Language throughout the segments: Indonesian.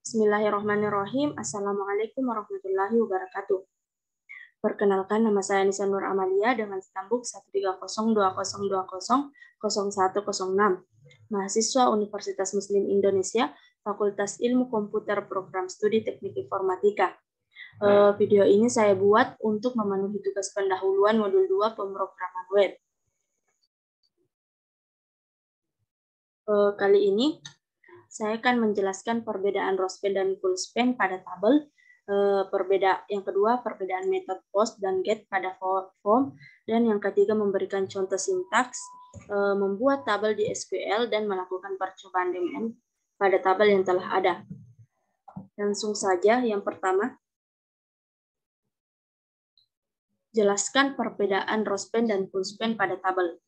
Bismillahirrahmanirrahim. Assalamualaikum warahmatullahi wabarakatuh. Perkenalkan, nama saya Nisa Nur Amalia dengan stambuk 13020200106, mahasiswa Universitas Muslim Indonesia, Fakultas Ilmu Komputer Program Studi Teknik Informatika. Video ini saya buat untuk memenuhi tugas pendahuluan modul 2 pemrograman web. Kali ini saya akan menjelaskan perbedaan rospen dan fullspan pada tabel. Yang kedua, perbedaan metode post dan get pada form. Dan yang ketiga, memberikan contoh sintaks, membuat tabel di SQL, dan melakukan percobaan DML pada tabel yang telah ada. Langsung saja, yang pertama, jelaskan perbedaan rospen dan fullspan pada tabel.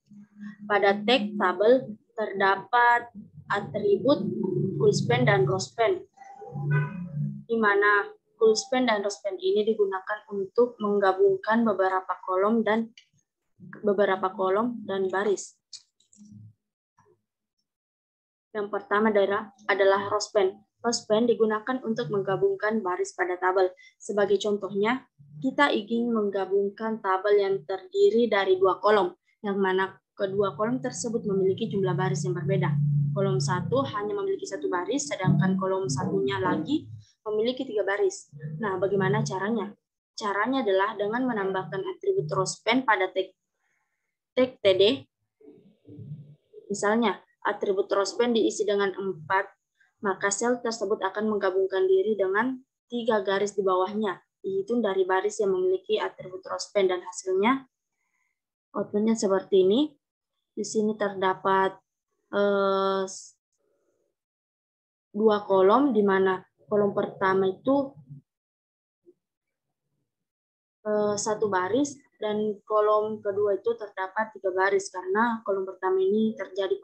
Pada tag tabel terdapat atribut fullspan dan rospen, di mana fullspan dan rospen ini digunakan untuk menggabungkan beberapa kolom dan baris. Yang pertama adalah rospen. Rospen digunakan untuk menggabungkan baris pada tabel. Sebagai contohnya, kita ingin menggabungkan tabel yang terdiri dari 2 kolom, yang mana kedua kolom tersebut memiliki jumlah baris yang berbeda. Kolom 1 hanya memiliki 1 baris, sedangkan kolom satunya lagi memiliki 3 baris. Nah, bagaimana caranya? Caranya adalah dengan menambahkan atribut rospen pada tag TD. Misalnya, atribut rospen diisi dengan 4, maka sel tersebut akan menggabungkan diri dengan 3 garis di bawahnya, dihitung dari baris yang memiliki atribut rospen, dan hasilnya outputnya seperti ini. Di sini terdapat 2 kolom, di mana kolom pertama itu 1 baris, dan kolom kedua itu terdapat 3 baris, karena kolom pertama ini terjadi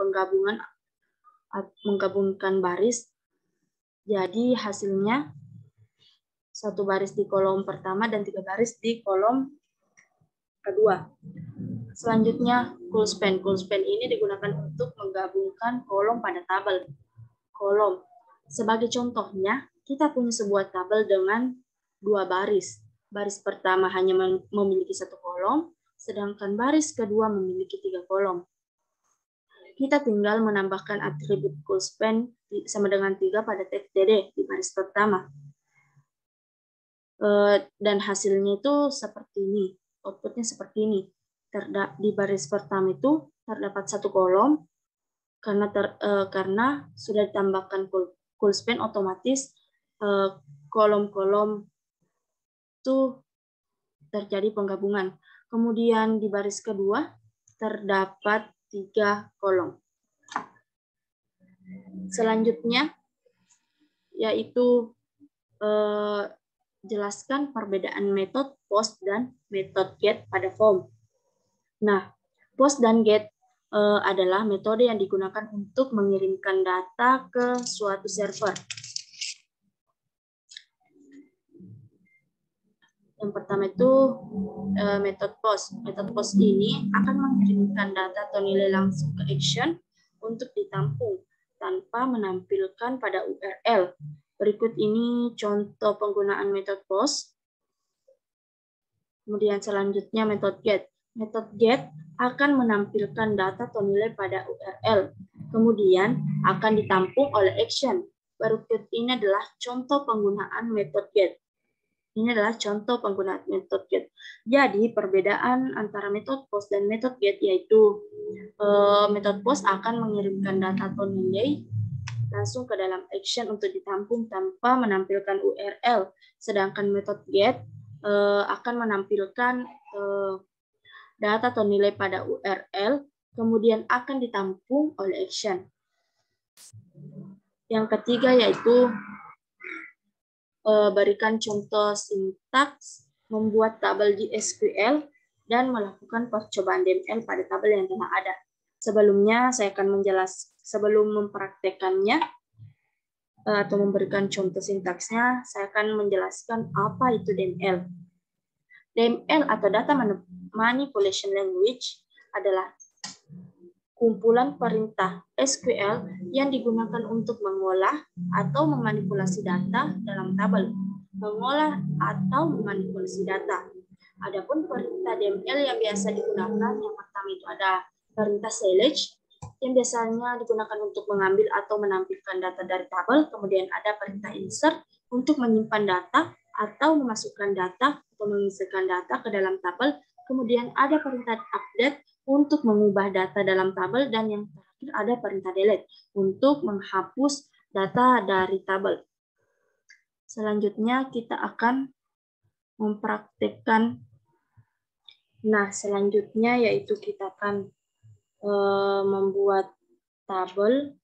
menggabungkan baris. Jadi hasilnya 1 baris di kolom pertama dan 3 baris di kolom kedua. Selanjutnya, fullspan. Fullspan ini digunakan untuk menggabungkan kolom pada tabel. Kolom. Sebagai contohnya, kita punya sebuah tabel dengan 2 baris. Baris pertama hanya memiliki 1 kolom, sedangkan baris kedua memiliki 3 kolom. Kita tinggal menambahkan atribut fullspan sama dengan 3 pada tag TD di baris pertama. Dan hasilnya itu seperti ini. Outputnya seperti ini. Di baris pertama itu terdapat 1 kolom, karena sudah ditambahkan fullspan, otomatis kolom-kolom itu terjadi penggabungan. Kemudian di baris kedua terdapat 3 kolom. Selanjutnya yaitu jelaskan perbedaan metode post dan metode get pada form. Nah, post dan get adalah metode yang digunakan untuk mengirimkan data ke suatu server. Yang pertama itu metode post. Metode post ini akan mengirimkan data atau nilai langsung ke action untuk ditampung tanpa menampilkan pada URL. Berikut ini contoh penggunaan metode post. Kemudian selanjutnya metode get. Metode get akan menampilkan data atau nilai pada URL, kemudian akan ditampung oleh action. Berikut ini adalah contoh penggunaan metode get. Ini adalah contoh penggunaan metode get. Jadi perbedaan antara metode post dan metode get yaitu metode post akan mengirimkan data atau nilai langsung ke dalam action untuk ditampung tanpa menampilkan URL. Sedangkan metode get akan menampilkan data atau nilai pada URL, kemudian akan ditampung oleh action. Yang ketiga yaitu berikan contoh sintaks, membuat tabel di SQL, dan melakukan percobaan DML pada tabel yang telah ada. Sebelumnya saya akan sebelum mempraktekannya atau memberikan contoh sintaksnya, saya akan menjelaskan apa itu DML. DML atau Data Manipulation Language adalah kumpulan perintah SQL yang digunakan untuk mengolah atau memanipulasi data dalam tabel. Mengolah atau memanipulasi data. Adapun perintah DML yang biasa digunakan, yang pertama itu ada perintah select, yang biasanya digunakan untuk mengambil atau menampilkan data dari tabel. Kemudian ada perintah insert untuk menyimpan data atau memasukkan data atau mengisikan data ke dalam tabel. Kemudian ada perintah update untuk mengubah data dalam tabel, dan yang terakhir ada perintah delete untuk menghapus data dari tabel. Selanjutnya kita akan mempraktekkan. Nah, selanjutnya yaitu kita akan membuat tabel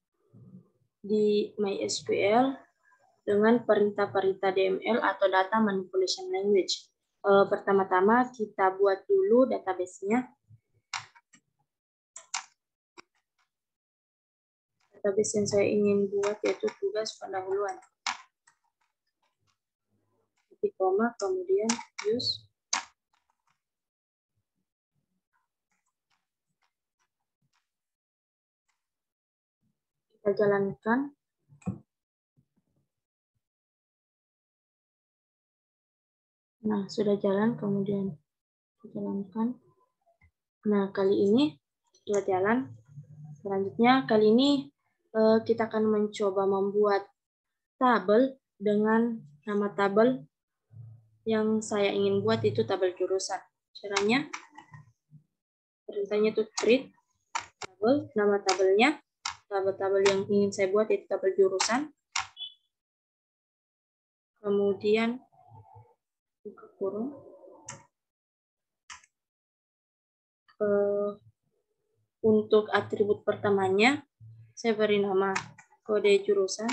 di MySQL dengan perintah-perintah DML atau Data Manipulation Language. Pertama-tama kita buat dulu database-nya. Database yang saya ingin buat yaitu tugas pendahuluan. Titik koma, kemudian use. Kita jalankan. Nah, sudah jalan, kemudian kita jalankan. Nah, kali ini sudah jalan. Selanjutnya, kali ini kita akan mencoba membuat tabel dengan nama tabel yang saya ingin buat itu tabel jurusan. Caranya, perintahnya itu create tabel, nama tabelnya, tabel-tabel yang ingin saya buat itu tabel jurusan. Kemudian buka kurung. Untuk atribut pertamanya, saya beri nama kode jurusan,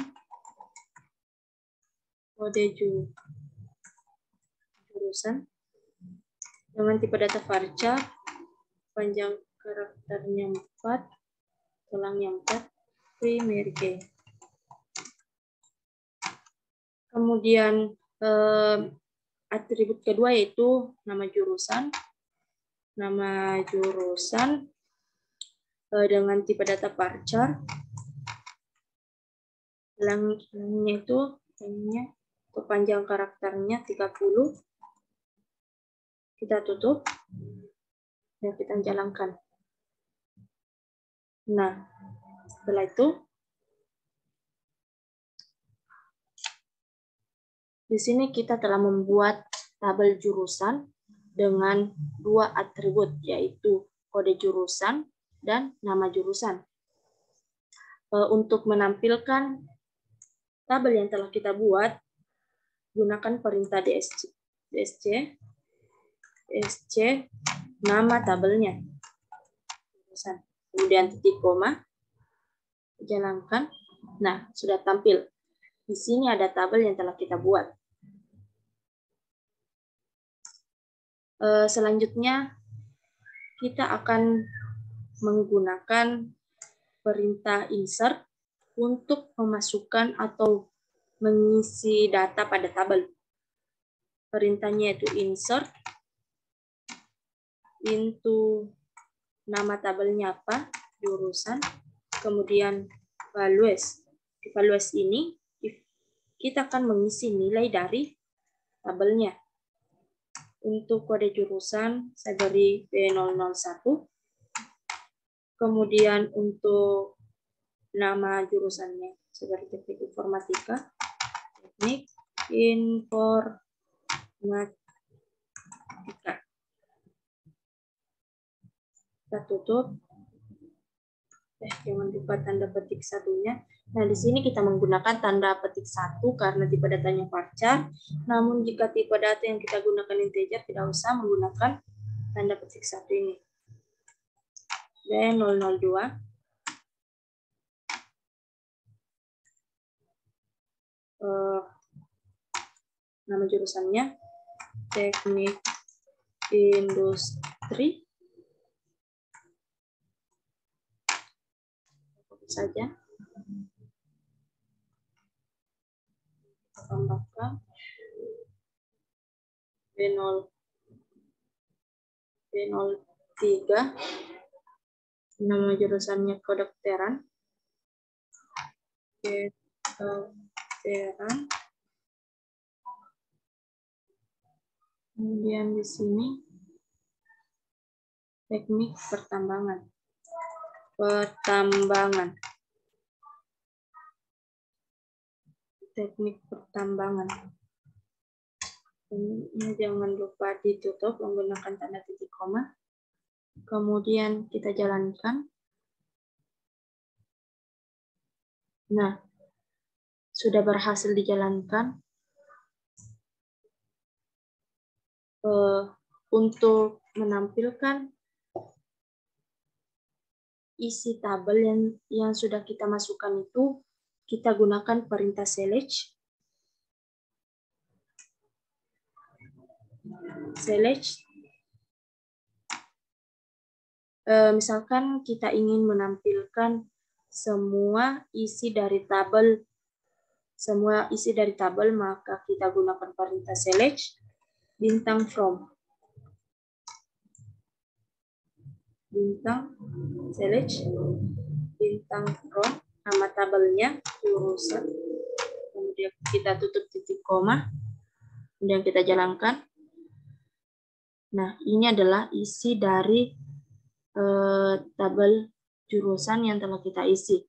dengan tipe data varchar, panjang karakternya 4, tulangnya 4, primary key. Kemudian atribut kedua yaitu nama jurusan dengan tipe data varchar, tulangnya itu panjang karakternya 30. Kita tutup dan kita jalankan. Nah, setelah itu di sini kita telah membuat tabel jurusan dengan 2 atribut, yaitu kode jurusan dan nama jurusan. Untuk menampilkan tabel yang telah kita buat, gunakan perintah dsc nama tabelnya, kemudian titik koma, jalankan. Nah, sudah tampil. Di sini ada tabel yang telah kita buat. Selanjutnya, kita akan menggunakan perintah insert untuk memasukkan atau mengisi data pada tabel. Perintahnya itu insert into nama tabelnya apa, jurusan, kemudian values. Di values ini kita akan mengisi nilai dari tabelnya. Untuk kode jurusan saya beri B001. Kemudian untuk nama jurusannya saya beri teknik informatika. Teknik informatika. Kita tutup. Jangan lupa tanda petik satunya. Nah, di sini kita menggunakan tanda petik 1 karena tipe datanya varchar. Namun jika tipe data yang kita gunakan integer, tidak usah menggunakan tanda petik 1 ini. B002. Nama jurusannya teknik industri. Saja tambahkan B03 Nama jurusannya kedokteran. Kedokteran. Kemudian di sini teknik pertambangan. Teknik pertambangan. Ini jangan lupa ditutup menggunakan tanda titik koma. Kemudian kita jalankan. Nah, sudah berhasil dijalankan. Untuk menampilkan isi tabel yang sudah kita masukkan itu, kita gunakan perintah select. Misalkan kita ingin menampilkan semua isi dari tabel, maka kita gunakan perintah select bintang from. Bintang from, nama tabelnya, jurusan. Kemudian kita tutup titik koma. Kemudian kita jalankan. Nah, ini adalah isi dari tabel jurusan yang telah kita isi.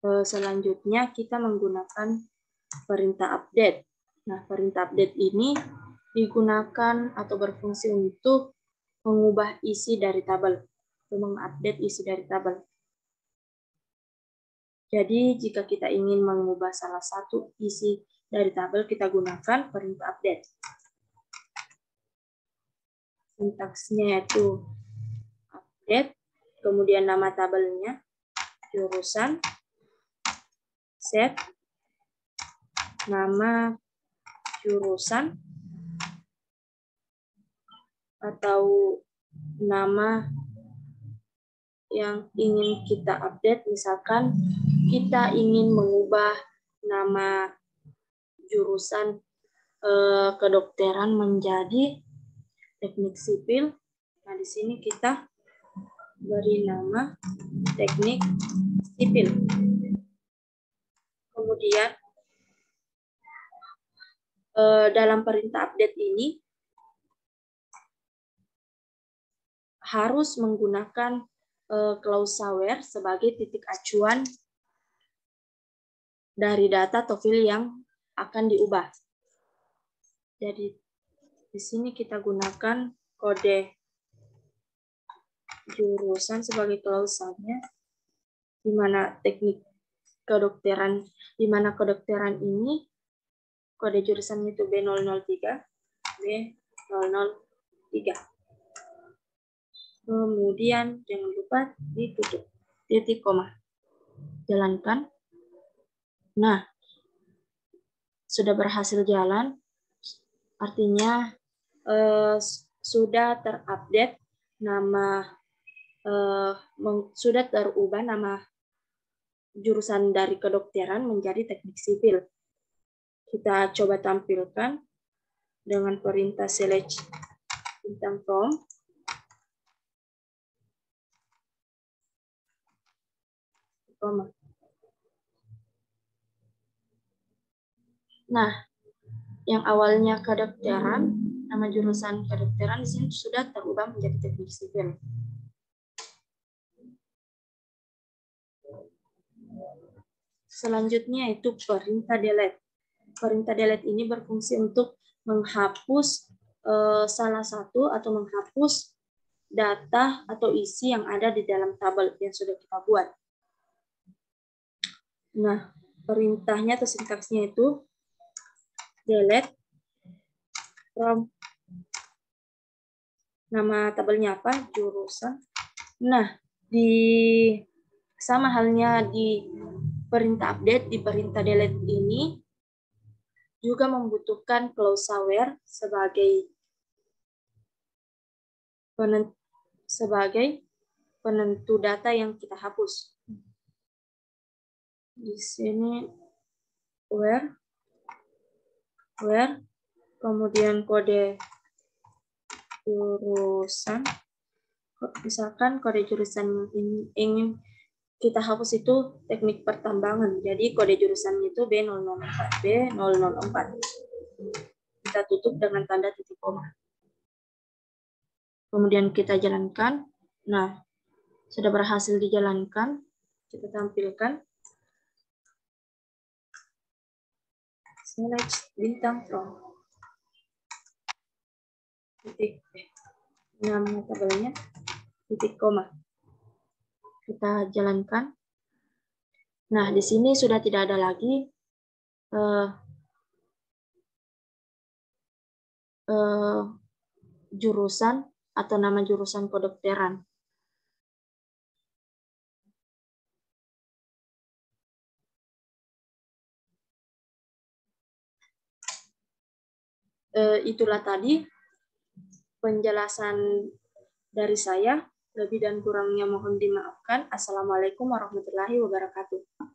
Selanjutnya kita menggunakan perintah update. Nah, perintah update ini digunakan atau berfungsi untuk mengubah isi dari tabel, atau mengupdate isi dari tabel. Jadi, jika kita ingin mengubah salah satu isi dari tabel, kita gunakan perintah update. Sintaksnya yaitu update, kemudian nama tabelnya, jurusan, set, nama jurusan, atau nama yang ingin kita update. Misalkan kita ingin mengubah nama jurusan kedokteran menjadi teknik sipil. Nah, di sini kita beri nama teknik sipil. Kemudian dalam perintah update ini harus menggunakan klausa where sebagai titik acuan dari data atau file yang akan diubah. Jadi di sini kita gunakan kode jurusan sebagai klausanya, di mana teknik kedokteran, di mana kedokteran ini kode jurusannya itu B003. Kemudian jangan lupa ditutup titik koma. Jalankan. Nah, sudah berhasil jalan, artinya sudah terupdate nama, sudah terubah nama jurusan dari kedokteran menjadi teknik sipil. Kita coba tampilkan dengan perintah select bintang from. Nah, yang awalnya kedokteran, nama jurusan kedokteran di sini sudah terubah menjadi teknik sipil. Selanjutnya itu perintah delete. Perintah delete ini berfungsi untuk menghapus salah satu atau menghapus data atau isi yang ada di dalam tabel yang sudah kita buat. Nah, perintahnya atau sintaksnya itu delete from, nama tabelnya apa? Jurusan. Nah, sama halnya di perintah update, di perintah delete ini juga membutuhkan klausa where sebagai penentu data yang kita hapus. Di sini where, kemudian kode jurusan, Misalkan kode jurusan yang ingin kita hapus itu teknik pertambangan. Jadi kode jurusannya itu B004, B004. Kita tutup dengan tanda titik koma. Kemudian kita jalankan. Nah, sudah berhasil dijalankan. Kita tampilkan. Select bintang from. Titik. Nama tabelnya titik koma. Kita jalankan. Nah, di sini sudah tidak ada lagi jurusan atau nama jurusan kedokteran. Itulah tadi penjelasan dari saya. Lebih dan kurangnya mohon dimaafkan. Assalamualaikum warahmatullahi wabarakatuh.